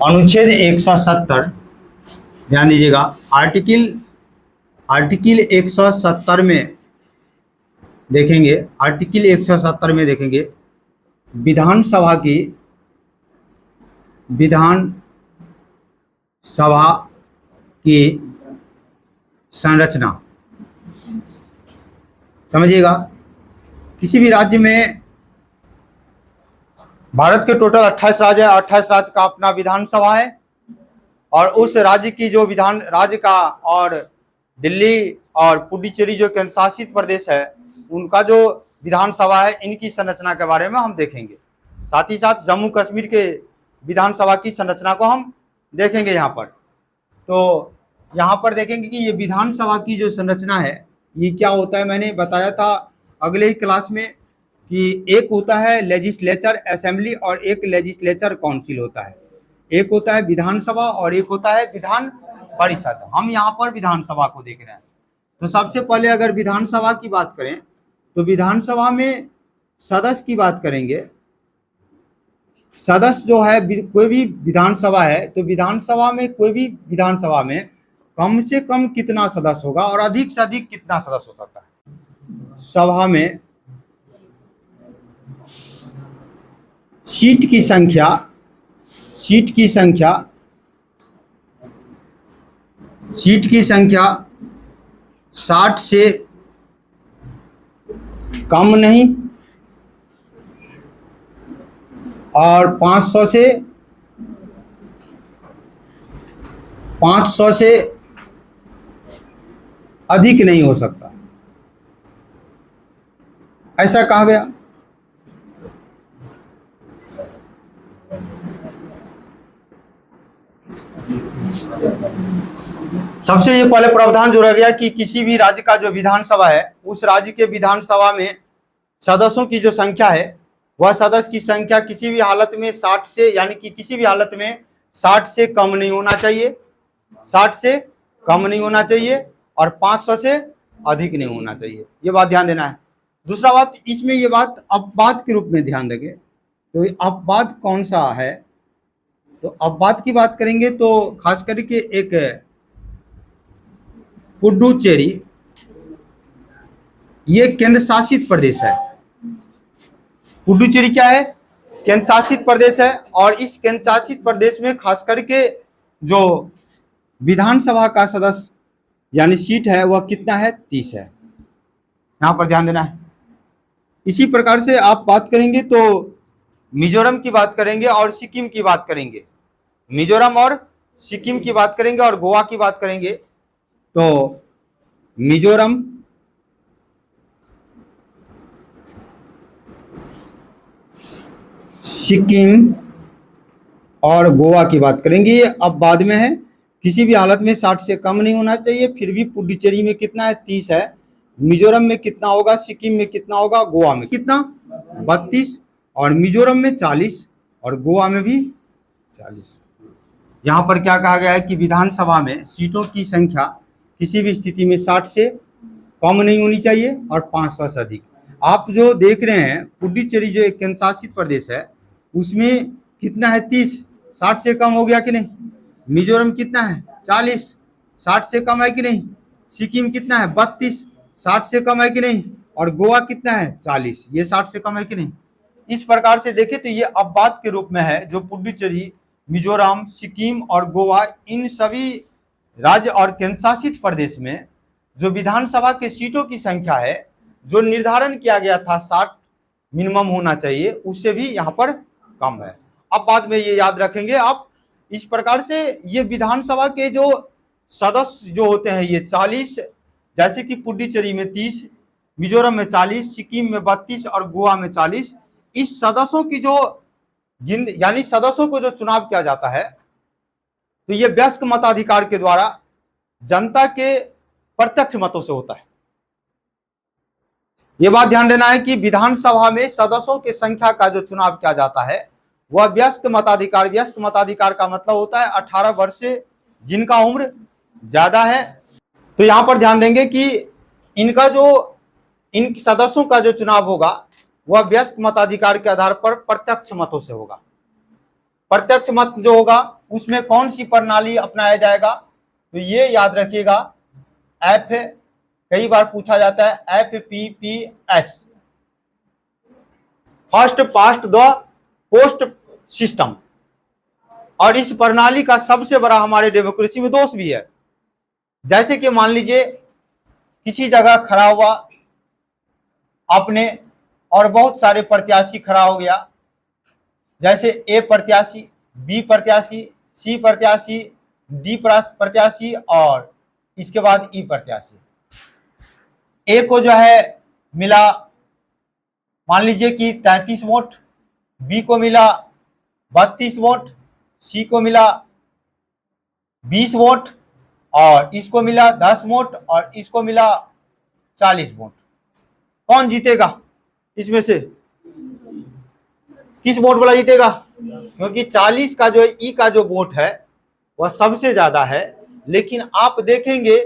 अनुच्छेद 170 ध्यान दीजिएगा। आर्टिकल 170 में देखेंगे, आर्टिकल 170 में देखेंगे विधानसभा की संरचना। समझिएगा, किसी भी राज्य में, भारत के टोटल 28 राज्य है, 28 राज्य का अपना विधानसभा है, और उस राज्य की जो राज्य का, और दिल्ली और पुडुचेरी जो केंद्र शासित प्रदेश है, उनका जो विधानसभा है, इनकी संरचना के बारे में हम देखेंगे। साथ ही साथ जम्मू कश्मीर के विधानसभा की संरचना को हम देखेंगे यहाँ पर। तो यहाँ पर देखेंगे कि ये विधानसभा की जो संरचना है ये क्या होता है। मैंने बताया था अगले ही क्लास में कि एक होता है लेजिस्लेचर असेंबली और एक लेजिस्लेचर काउंसिल होता है। एक होता है विधानसभा और एक होता है विधान परिषद। हम यहाँ पर विधानसभा को देख रहे हैं। तो सबसे पहले अगर विधानसभा की बात करें तो विधानसभा में सदस्य की बात करेंगे। सदस्य जो है, कोई भी विधानसभा है तो विधानसभा में, कोई भी विधानसभा में कम से कम कितना सदस्य होगा और अधिक से अधिक कितना सदस्य हो सकता है। सभा में सीट की संख्या 60 से कम नहीं और 500 से अधिक नहीं हो सकता, ऐसा कहा गया। सबसे ये पहले प्रावधान जो रह गया कि किसी भी राज्य का जो विधानसभा है, उस राज्य के विधानसभा में सदस्यों की जो संख्या है, वह सदस्य की संख्या किसी भी हालत में 60 से, यानी कि किसी भी हालत में 60 से कम नहीं होना चाहिए, 60 से कम नहीं होना चाहिए और 500 से अधिक नहीं होना चाहिए। ये बात ध्यान देना है। दूसरा बात, इसमें ये बात अपवाद के रूप में ध्यान देंगे। तो अपवाद कौन सा है, तो अपवाद की बात करेंगे तो खास करके एक पुडुचेरी, ये केंद्र शासित प्रदेश है। पुडुचेरी क्या है? केंद्र शासित प्रदेश है। और इस केंद्र शासित प्रदेश में खास करके जो विधानसभा का सदस्य यानी सीट है वह कितना है? 30 है। यहाँ पर ध्यान देना है। इसी प्रकार से आप बात करेंगे तो मिजोरम की बात करेंगे और सिक्किम की बात करेंगे। मिजोरम और सिक्किम की बात करेंगे और गोवा की बात करेंगे। तो मिजोरम, सिक्किम और गोवा की बात करेंगे। ये अब बाद में है। किसी भी हालत में 60 से कम नहीं होना चाहिए। फिर भी पुडुचेरी में कितना है? 30 है। मिजोरम में कितना होगा? सिक्किम में कितना होगा? गोवा में कितना? 32। और मिजोरम में 40 और गोवा में भी 40। यहाँ पर क्या कहा गया है कि विधानसभा में सीटों की संख्या किसी भी स्थिति में 60 से कम नहीं होनी चाहिए और 500 से अधिक। आप जो देख रहे हैं पुडुचेरी जो एक केंद्र शासित प्रदेश है उसमें कितना है? 30। 60 से कम हो गया कि नहीं? मिजोरम कितना है? 40। 60 से कम है कि नहीं? सिक्किम कितना है? 32। 60 से कम है कि नहीं? और गोवा कितना है? 40। ये 60 से कम है कि नहीं? इस प्रकार से देखें तो ये अपवाद के रूप में है। जो पुडुचेरी, मिजोरम, सिक्किम और गोवा, इन सभी राज्य और केंद्र शासित प्रदेश में जो विधानसभा के सीटों की संख्या है, जो निर्धारण किया गया था 60 मिनिमम होना चाहिए, उससे भी यहाँ पर कम है। अब बाद में ये याद रखेंगे आप। इस प्रकार से ये विधानसभा के जो सदस्य जो होते हैं ये 40, जैसे कि पुडुचेरी में 30, मिजोरम में 40, सिक्किम में 32 और गोवा में 40। इस सदस्यों की जो यानी सदस्यों को जो चुनाव किया जाता है तो ये वयस्क मताधिकार के द्वारा जनता के प्रत्यक्ष मतों से होता है। यह बात ध्यान देना है कि विधानसभा में सदस्यों की संख्या का जो चुनाव किया जाता है वह वयस्क मताधिकार। वयस्क मताधिकार का मतलब होता है 18 वर्ष से जिनका उम्र ज्यादा है। तो यहां पर ध्यान देंगे कि इनका जो इन सदस्यों का जो चुनाव होगा वह वयस्क मताधिकार के आधार पर प्रत्यक्ष मतों से होगा। प्रत्यक्ष मत जो होगा उसमें कौन सी प्रणाली अपनाया जाएगा, तो ये याद रखिएगा एफ, कई बार पूछा जाता है FPPS, first past the post system. और इस प्रणाली का सबसे बड़ा हमारे डेमोक्रेसी में दोष भी है। जैसे कि मान लीजिए किसी जगह खड़ा हुआ आपने और बहुत सारे प्रत्याशी खड़ा हो गया, जैसे ए प्रत्याशी, बी प्रत्याशी, सी प्रत्याशी, डी प्रत्याशी और इसके बाद ई प्रत्याशी। ए को जो है मिला मान लीजिए कि 33 वोट, बी को मिला 32 वोट, सी को मिला 20 वोट और इसको मिला 10 वोट और इसको मिला 40 वोट। कौन जीतेगा इसमें से? किस वोट वाला जीतेगा? क्योंकि 40 का जो ई का जो वोट है वह सबसे ज्यादा है। लेकिन आप देखेंगे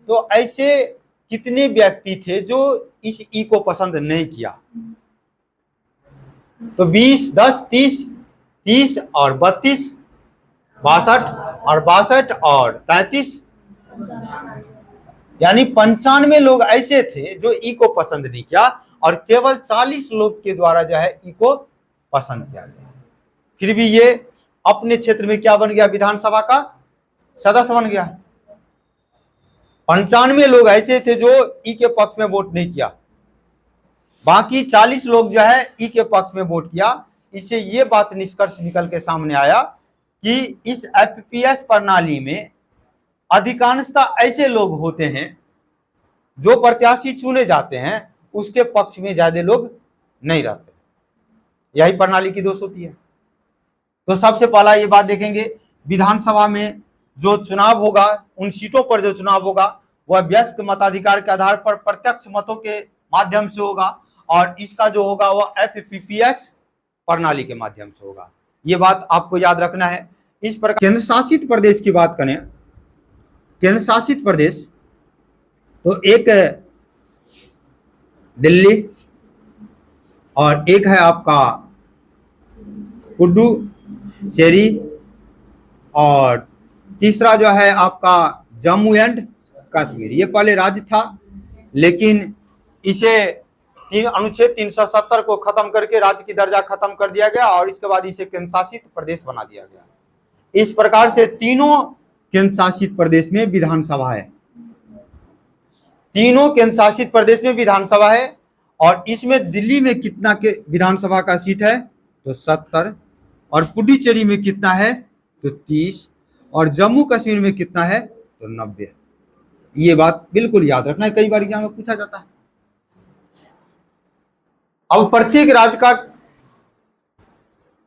तो ऐसे कितने व्यक्ति थे जो इस ई को पसंद नहीं किया। तो 20, 10, 30 और 32, 62 और 62 और 33, यानी 95 लोग ऐसे थे जो ई को पसंद नहीं किया और केवल 40 लोग के द्वारा जो है ई को पसंद किया गया। फिर भी ये अपने क्षेत्र में क्या बन गया? विधानसभा का सदस्य बन गया। 95 लोग ऐसे थे जो ई के पक्ष में वोट नहीं किया, बाकी 40 लोग जो है ई के पक्ष में वोट किया। इससे ये बात निष्कर्ष निकल के सामने आया कि इस FPPS प्रणाली में अधिकांशतः ऐसे लोग होते हैं जो प्रत्याशी चुने जाते हैं उसके पक्ष में ज्यादा लोग नहीं रहते। यही प्रणाली की दोष होती है। तो सबसे पहला ये बात देखेंगे, विधानसभा में जो चुनाव होगा, उन सीटों पर जो चुनाव होगा वह वयस्क मताधिकार के आधार पर प्रत्यक्ष मतों के माध्यम से होगा और इसका जो होगा वह FPPS प्रणाली के माध्यम से होगा। ये बात आपको याद रखना है। इस प्रकार केंद्र शासित प्रदेश की बात करें, केंद्र शासित प्रदेश तो एक दिल्ली और एक है आपका पुडुचेरी और तीसरा जो है आपका जम्मू एंड कश्मीर। ये पहले राज्य था लेकिन इसे अनुच्छेद 370 को खत्म करके राज्य की दर्जा खत्म कर दिया गया और इसके बाद इसे केंद्र शासित प्रदेश बना दिया गया। इस प्रकार से तीनों केंद्र शासित प्रदेश में विधानसभा है, तीनों केंद्र शासित प्रदेश में विधानसभा है। और इसमें दिल्ली में कितना के विधानसभा का सीट है? तो 70। और पुडुचेरी में कितना है? तो 30। और जम्मू कश्मीर में कितना है? तो 90। ये बात बिल्कुल याद रखना है, कई बार एग्जाम में पूछा जाता है। अब प्रत्येक राज्य का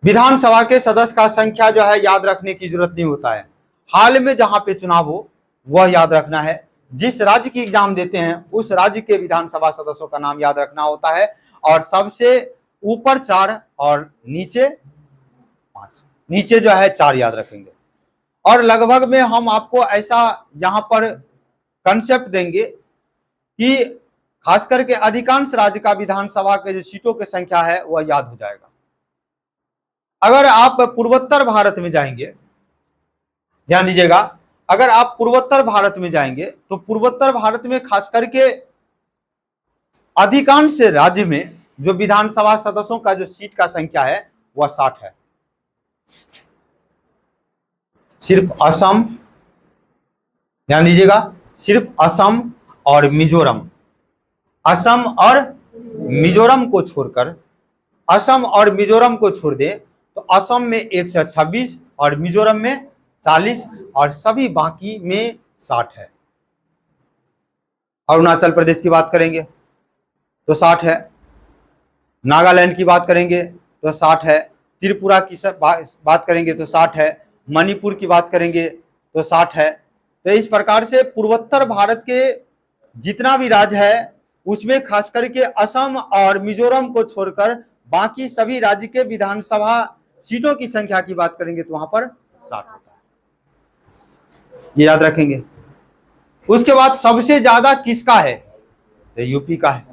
विधानसभा के सदस्य का संख्या जो है याद रखने की जरूरत नहीं होता है। हाल में जहां पे चुनाव हो वह याद रखना है। जिस राज्य की एग्जाम देते हैं उस राज्य के विधानसभा सदस्यों का नाम याद रखना होता है और सबसे ऊपर 4 और नीचे 5, नीचे जो है 4 याद रखेंगे। और लगभग में हम आपको ऐसा यहां पर कंसेप्ट देंगे कि खास करके अधिकांश राज्य का विधानसभा के जो सीटों की संख्या है वह याद हो जाएगा। अगर आप पूर्वोत्तर भारत में जाएंगे, ध्यान दीजिएगा, अगर आप पूर्वोत्तर भारत में जाएंगे तो पूर्वोत्तर भारत में खास करके अधिकांश राज्य में जो विधानसभा सदस्यों का जो सीट का संख्या है वह 60 है। सिर्फ असम, ध्यान दीजिएगा, सिर्फ असम और मिजोरम, असम और मिजोरम को छोड़कर, असम और मिजोरम को छोड़ दे तो असम में 126 और मिजोरम में 40 और सभी बाकी में 60 है। अरुणाचल प्रदेश की बात करेंगे तो 60 है, नागालैंड की बात करेंगे तो 60 है, त्रिपुरा की बात करेंगे तो 60 है, मणिपुर की बात करेंगे तो 60 है। तो इस प्रकार से पूर्वोत्तर भारत के जितना भी राज्य है उसमें खास करके असम और मिजोरम को छोड़कर बाकी सभी राज्य के विधानसभा सीटों की संख्या की बात करेंगे तो वहां पर 60 होता है, ये याद रखेंगे। उसके बाद सबसे ज्यादा किसका है? तो यूपी का है।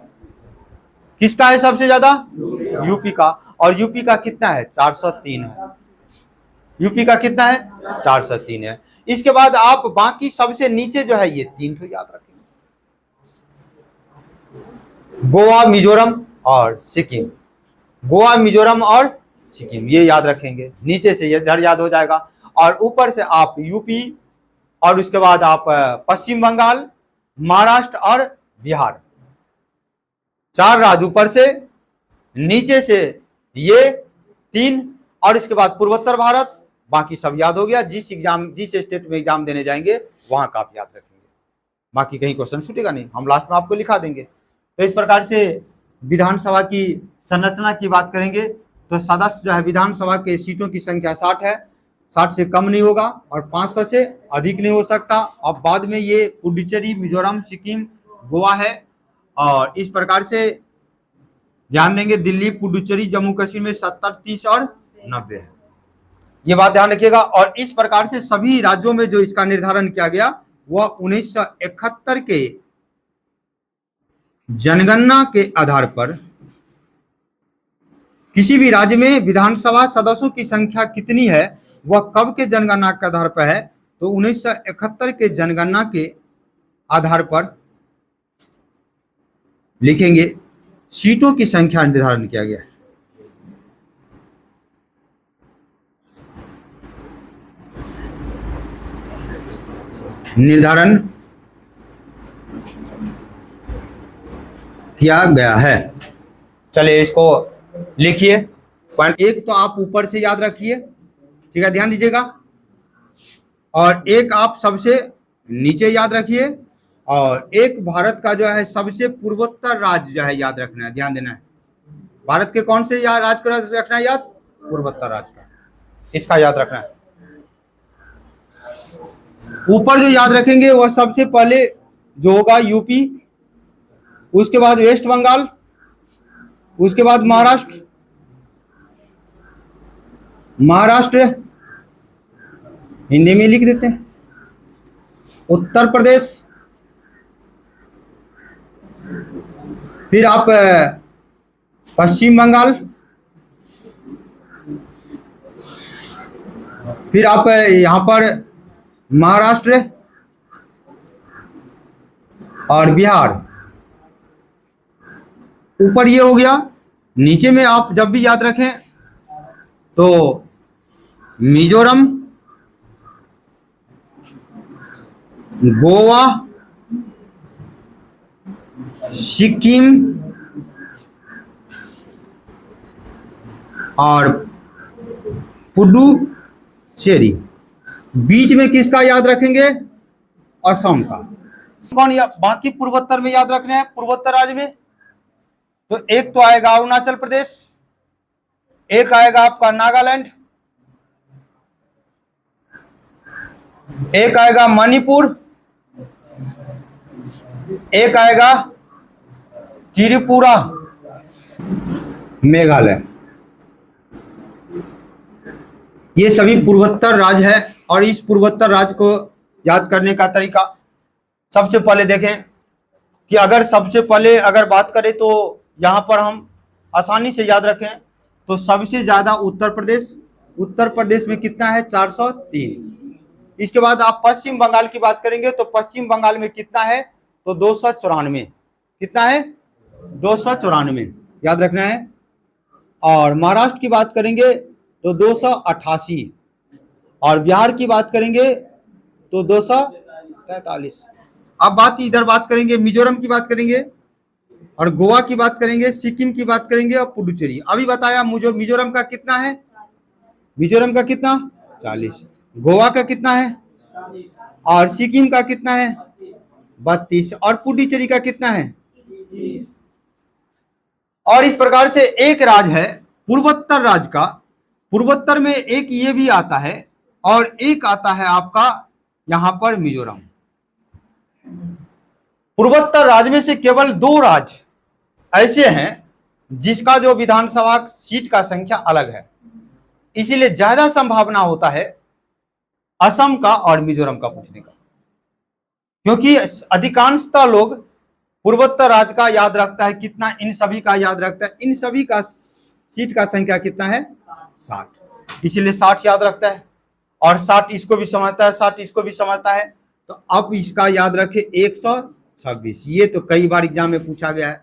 किसका है सबसे ज्यादा? यूपी का। और यूपी का कितना है? 403 है। यूपी का कितना है 403 है। इसके बाद आप बाकी सबसे नीचे जो है ये 3 तो याद रखेंगे, गोवा, मिजोरम और सिक्किम। गोवा, मिजोरम और सिक्किम ये याद रखेंगे, नीचे से ये इधर याद हो जाएगा। और ऊपर से आप यूपी और उसके बाद आप पश्चिम बंगाल, महाराष्ट्र और बिहार, 4 राज्य ऊपर से, नीचे से ये 3 और इसके बाद पूर्वोत्तर भारत, बाकी सब याद हो गया। जिस स्टेट में एग्जाम देने जाएंगे वहां का आप याद रखेंगे, बाकी कहीं क्वेश्चन छूटेगा नहीं, हम लास्ट में आपको लिखा देंगे। तो इस प्रकार से विधानसभा की संरचना की बात करेंगे तो सदस्य जो है विधानसभा के सीटों की संख्या 60 है, 60 से कम नहीं होगा और 500 से अधिक नहीं हो सकता। अब बाद में ये पुडुचेरी, मिजोरम, सिक्किम, गोवा है। और इस प्रकार से ध्यान देंगे, दिल्ली, पुडुचेरी, जम्मू कश्मीर में 70, 30 और 90 है, ये बात ध्यान रखिएगा। और इस प्रकार से सभी राज्यों में जो इसका निर्धारण किया गया वह 1971 के जनगणना के आधार पर किसी भी राज्य में विधानसभा सदस्यों की संख्या कितनी है वह कब के जनगणना के आधार पर है, तो 1971 के जनगणना के आधार पर लिखेंगे सीटों की संख्या निर्धारण किया गया है। निर्धारण किया गया है। चलिए इसको लिखिए। पॉइंट 1 तो आप ऊपर से याद रखिए, ठीक है, ध्यान दीजिएगा। और एक आप सबसे नीचे याद रखिए और एक भारत का जो है सबसे पूर्वोत्तर राज्य जो है याद रखना है, ध्यान देना है। भारत के कौन से राज्य को रखना है याद? पूर्वोत्तर राज्य का, इसका याद रखना है। ऊपर जो याद रखेंगे वह सबसे पहले जो होगा यूपी, उसके बाद वेस्ट बंगाल, उसके बाद महाराष्ट्र हिंदी में लिख देते हैं, उत्तर प्रदेश, फिर आप पश्चिम बंगाल, फिर आप यहां पर महाराष्ट्र और बिहार। ऊपर ये हो गया। नीचे में आप जब भी याद रखें तो मिजोरम, गोवा, सिक्किम और पुडुचेरी। बीच में किसका याद रखेंगे? असम का। कौन या बाकी पूर्वोत्तर में याद रखने हैं? पूर्वोत्तर राज्य में तो एक तो आएगा अरुणाचल प्रदेश, एक आएगा आपका नागालैंड, एक आएगा मणिपुर, एक आएगा त्रिपुरा, मेघालय। ये सभी पूर्वोत्तर राज्य है। और इस पूर्वोत्तर राज्य को याद करने का तरीका सबसे पहले देखें कि अगर सबसे पहले अगर बात करें तो यहाँ पर हम आसानी से याद रखें तो सबसे ज़्यादा उत्तर प्रदेश में कितना है? 403। इसके बाद आप पश्चिम बंगाल की बात करेंगे तो पश्चिम बंगाल में कितना है? तो 294। कितना है? 294 याद रखना है। और महाराष्ट्र की बात करेंगे तो 288 और बिहार की बात करेंगे तो 243। अब इधर बात करेंगे, मिजोरम की बात करेंगे और गोवा की बात करेंगे, सिक्किम की बात करेंगे और पुडुचेरी। अभी बताया मिजोरम का कितना है? मिजोरम का कितना? 40। गोवा का कितना है? और सिक्किम का कितना है? 32। और पुडुचेरी का कितना है? 30। और इस प्रकार से एक राज्य है पूर्वोत्तर राज्य का, पूर्वोत्तर में एक ये भी आता है और एक आता है आपका यहां पर मिजोरम। पूर्वोत्तर राज्य में से केवल 2 राज्य ऐसे हैं जिसका जो विधानसभा सीट का संख्या अलग है, इसीलिए ज्यादा संभावना होता है असम का और मिजोरम का पूछने का, क्योंकि अधिकांशतः लोग पूर्वोत्तर राज्य का याद रखता है कितना, इन सभी का याद रखता है। इन सभी का सीट का संख्या कितना है? 60। इसीलिए 60 याद रखता है, और 60 इसको भी समझता है, 60 इसको भी समझता है। तो अब इसका याद रखे 126। ये तो कई बार एग्जाम में पूछा गया है,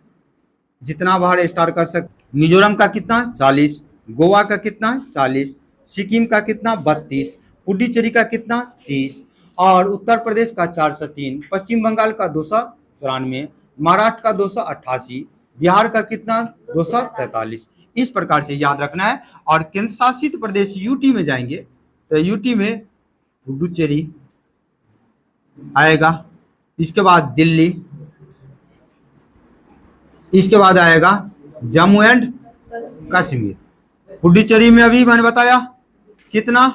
जितना बार स्टार्ट कर सकते। मिजोरम का कितना 40, गोवा का कितना 40, सिक्किम का कितना 32, पुडुचेरी का कितना 30, और उत्तर प्रदेश का 403, पश्चिम बंगाल का 294, महाराष्ट्र का 288, बिहार का कितना 243। इस प्रकार से याद रखना है। और केंद्र शासित प्रदेश यूटी में जाएंगे तो यूटी में पुडुचेरी आएगा, इसके बाद दिल्ली, इसके बाद आएगा जम्मू एंड कश्मीर। पुडुचेरी में अभी मैंने बताया कितना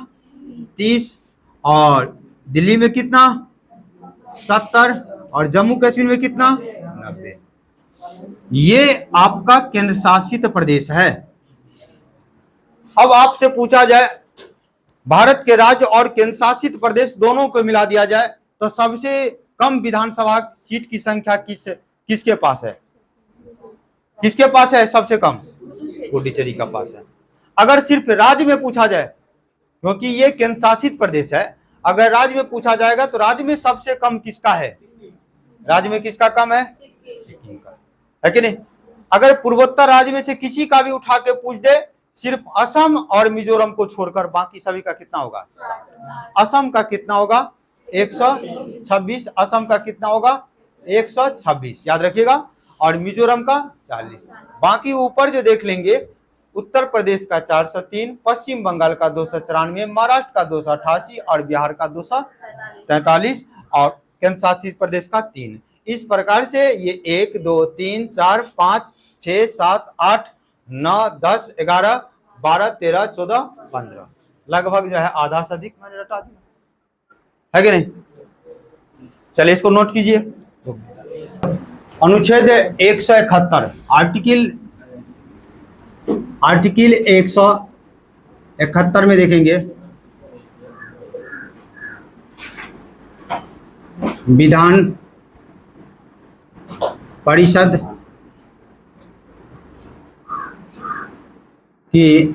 30, और दिल्ली में कितना 70, और जम्मू कश्मीर में कितना 90। ये आपका केंद्र शासित प्रदेश है। अब आपसे पूछा जाए भारत के राज्य और केंद्र शासित प्रदेश दोनों को मिला दिया जाए तो सबसे कम विधानसभा सीट की संख्या किसके पास है? किसके पास है सबसे कम? पुडुचेरी का पास है। अगर सिर्फ राज्य में पूछा जाए, क्योंकि ये केंद्र शासित प्रदेश है, अगर राज्य में पूछा जाएगा तो राज्य में सबसे कम किसका है? राज्य में किसका कम है? सिक्किम का है कि नहीं? अगर पूर्वोत्तर राज्य में से किसी का भी उठा के पूछ दे, सिर्फ असम और मिजोरम को छोड़कर बाकी सभी का कितना होगा? असम का कितना होगा? 126। असम का कितना होगा? 126, याद रखिएगा। और मिजोरम का 40। बाकी ऊपर जो देख लेंगे, उत्तर प्रदेश का 403, पश्चिम बंगाल का 294, महाराष्ट्र का 288 और बिहार का 243 और केंद्र शासित प्रदेश का 3। इस प्रकार से ये 1 2 3 4 5 6 7 8 9 10 11 12 13 14 15 लगभग जो है आधा से अधिक मैंने रटा दिया है कि नहीं? चलिए इसको नोट कीजिए। अनुच्छेद 171 आर्टिकल 171 में देखेंगे विधान परिषद की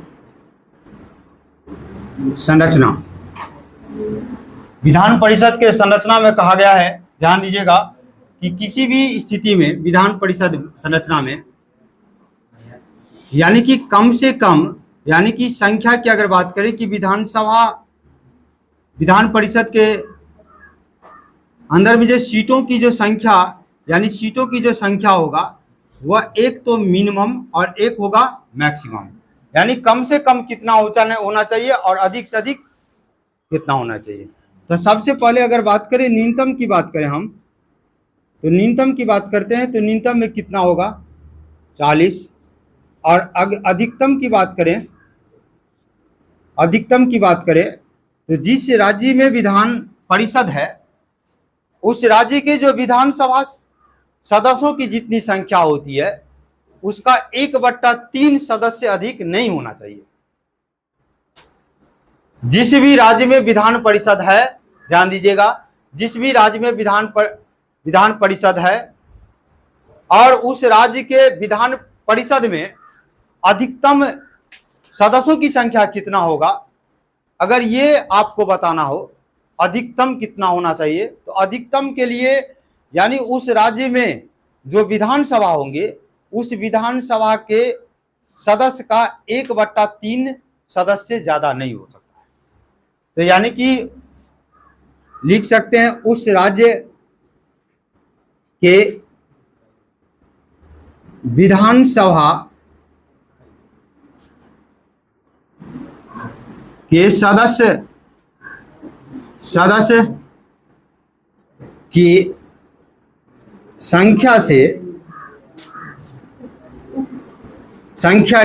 संरचना। विधान परिषद के संरचना में कहा गया है, ध्यान दीजिएगा, कि किसी भी स्थिति में विधान परिषद संरचना में यानी कि कम से कम, यानी कि संख्या की अगर बात करें कि विधान परिषद के अंदर में जो सीटों की जो संख्या, यानी सीटों की जो संख्या होगा वह एक तो मिनिमम और एक होगा मैक्सिमम। यानी कम से कम कितना होना चाहिए और अधिक से अधिक कितना होना चाहिए। तो सबसे पहले अगर बात करें न्यूनतम की बात करें हम, तो न्यूनतम की बात करते हैं तो न्यूनतम में कितना होगा? 40। और अधिकतम की बात करें तो जिस राज्य में विधान परिषद है उस राज्य के जो विधानसभा सदस्यों की जितनी संख्या होती है उसका 1/3 सदस्य अधिक नहीं होना चाहिए। जिस भी राज्य में विधान परिषद है, ध्यान दीजिएगा, जिस भी राज्य में विधान परिषद है और उस राज्य के विधान परिषद में अधिकतम सदस्यों की संख्या कितना होगा, अगर ये आपको बताना हो अधिकतम कितना होना चाहिए, तो अधिकतम के लिए यानी उस राज्य में जो विधानसभा होंगे उस विधानसभा के सदस्य का 1/3 सदस्य ज्यादा नहीं हो सकता है। तो यानी कि लिख सकते हैं उस राज्य के विधानसभा के सदस्य की संख्या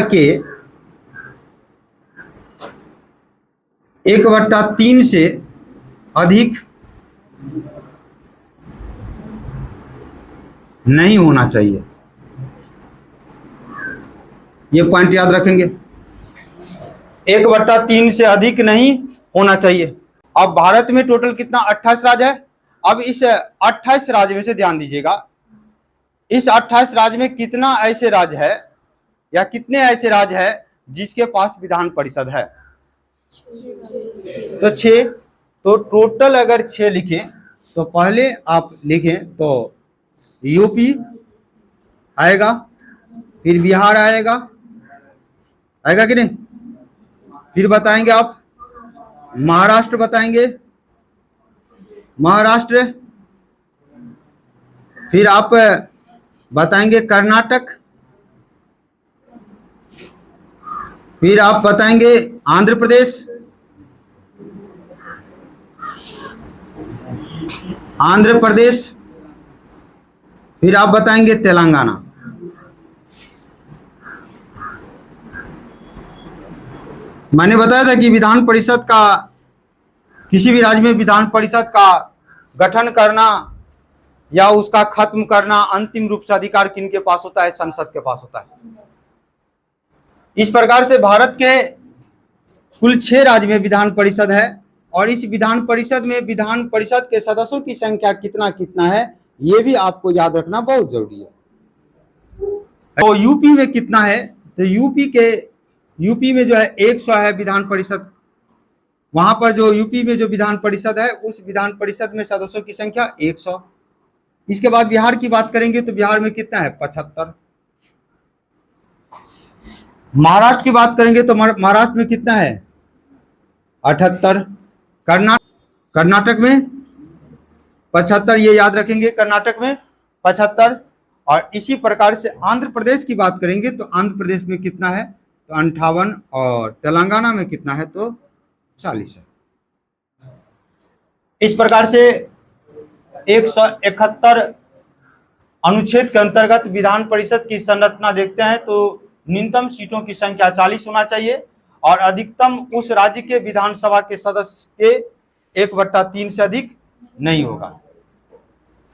के 1/3 से अधिक नहीं होना चाहिए। ये पॉइंट याद रखेंगे, 1/3 से अधिक नहीं होना चाहिए। अब भारत में टोटल कितना 28 राज्य है। अब इस 28 राज्य में से ध्यान दीजिएगा, इस 28 राज्य में कितना ऐसे राज्य है या कितने ऐसे राज्य है जिसके पास विधान परिषद है। तो 6। तो टोटल अगर 6 लिखें तो पहले आप लिखें तो यूपी आएगा, फिर बिहार आएगा, आएगा कि नहीं? फिर बताएंगे आप महाराष्ट्र, बताएंगे महाराष्ट्र, फिर आप बताएंगे कर्नाटक, फिर आप बताएंगे आंध्र प्रदेश, आंध्र प्रदेश, फिर आप बताएंगे तेलंगाना। मैंने बताया था कि विधान परिषद का, किसी भी राज्य में विधान परिषद का गठन करना या उसका खत्म करना अंतिम रूप से अधिकार किनके पास होता है? संसद के पास होता है। इस प्रकार से भारत के कुल 6 राज्य में विधान परिषद है और इस विधान परिषद में विधान परिषद के सदस्यों की संख्या कितना कितना है ये भी आपको याद रखना बहुत जरूरी है। तो यूपी में कितना है? तो यूपी में जो है 100 है विधान परिषद। वहां पर जो यूपी में जो विधान परिषद है उस विधान परिषद में सदस्यों की संख्या 100। इसके बाद बिहार की बात करेंगे तो बिहार में कितना है? 75। महाराष्ट्र की बात करेंगे तो महाराष्ट्र में कितना है? 78। कर्नाटक में 75, ये याद रखेंगे, कर्नाटक में 75। और इसी प्रकार से आंध्र प्रदेश की बात करेंगे तो आंध्र प्रदेश में कितना है? तो 58। और तेलंगाना में कितना है? तो 40 है। इस प्रकार से 171 अनुच्छेद के अंतर्गत विधान परिषद की संरचना देखते हैं तो न्यूनतम सीटों की संख्या 40 होना चाहिए और अधिकतम उस राज्य के विधानसभा के सदस्य के 1/3 से अधिक नहीं होगा।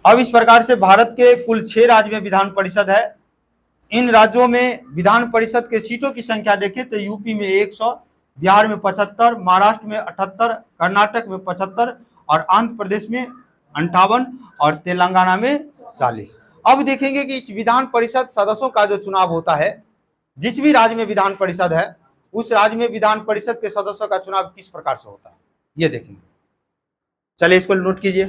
अब इस प्रकार से भारत के कुल 6 राज्य में विधान परिषद है। इन राज्यों में विधान परिषद के सीटों की संख्या देखें तो यूपी में 100, बिहार में 75, महाराष्ट्र में 78, कर्नाटक में 75 और आंध्र प्रदेश में 58 और तेलंगाना में 40। अब देखेंगे कि इस विधान परिषद सदस्यों का जो चुनाव होता है, जिस भी राज्य में विधान परिषद है उस राज्य में विधान परिषद के सदस्यों का चुनाव किस प्रकार से होता है ये देखेंगे। चलिए इसको नोट कीजिए।